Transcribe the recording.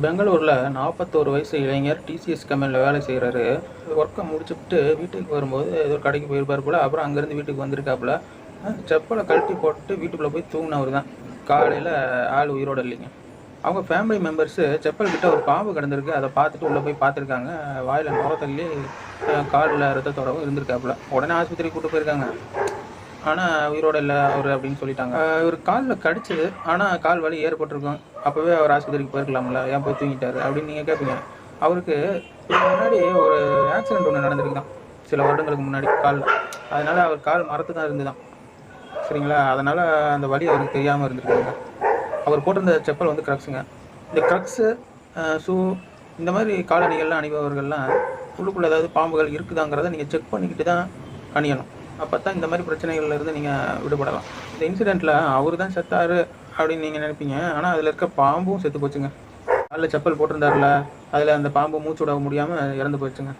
பெங்களூரில் 41 வயசு இளைஞர் டிசிஎஸ் கம்பெனியில் வேலை செய்கிறாரு. ஒர்க்கை முடிச்சுட்டு வீட்டுக்கு வரும்போது ஏதோ கடைக்கு போயிருப்பார் போல். அப்புறம் அங்கேருந்து வீட்டுக்கு வந்திருக்காப்புல. செப்பலை கழட்டி போட்டு வீட்டுக்குள்ளே போய் தூங்கினவர் தான். காலையில் ஆள் உயிரோடு இல்லைங்க. அவங்க ஃபேமிலி மெம்பர்ஸு செப்பல் கிட்ட ஒரு பாம்பு கிடந்திருக்கு. அதை பார்த்துட்டு உள்ளே போய் பார்த்துருக்காங்க. வாயில் நுர காலில் ரத்தத்தோடவும் இருந்திருக்காப்புல. உடனே ஆஸ்பத்திரிக்கு கூப்பிட்டு போயிருக்காங்க. ஆனால் உயிரோடு இல்லை அவர் அப்படின்னு சொல்லிட்டாங்க. இவர் காலில் கடிச்சது, ஆனால் கால் வலி ஏற்பட்டிருக்கும். அப்போவே அவர் ஆஸ்பத்திரிக்கு போயிருக்கலாம்ல, ஏன் போய் தூங்கிட்டார் அப்படின்னு நீங்கள் கேட்பீங்க. அவருக்கு முன்னாடி ஒரு ஆக்சிடென்ட் ஒன்று நடந்திருக்குதான் சில வருடங்களுக்கு முன்னாடி காலில். அதனால் அவர் கால் மரத்து தான் இருந்துதான். சரிங்களா? அதனால் அந்த வலி அவருக்கு தெரியாமல் இருந்திருக்காங்க. அவர் போட்டிருந்த செப்பல் வந்து க்ரக்ஸுங்க. இந்த க்ரக்ஸு, ஷூ, இந்த மாதிரி காலணிகள்லாம் அணிபவர்கள்லாம் உள்ளுக்குள்ளே ஏதாவது பாம்புகள் இருக்குதாங்கிறத நீங்கள் செக் பண்ணிக்கிட்டு தான் அணியணும். அப்போ தான் இந்த மாதிரி பிரச்சனைகள்லேருந்து நீங்கள் விடுபடலாம். இந்த இன்சிடெண்ட்டில் அவர் தான் செத்தார் அப்படின்னு நீங்கள் நினைப்பீங்க. ஆனால் அதில் இருக்க பாம்பும் செத்து போச்சுங்க. அதில் செப்பல் போட்டிருந்தார்ல, அதில் அந்த பாம்பு மூச்சு விட முடியாமல் இறந்து போச்சுங்க.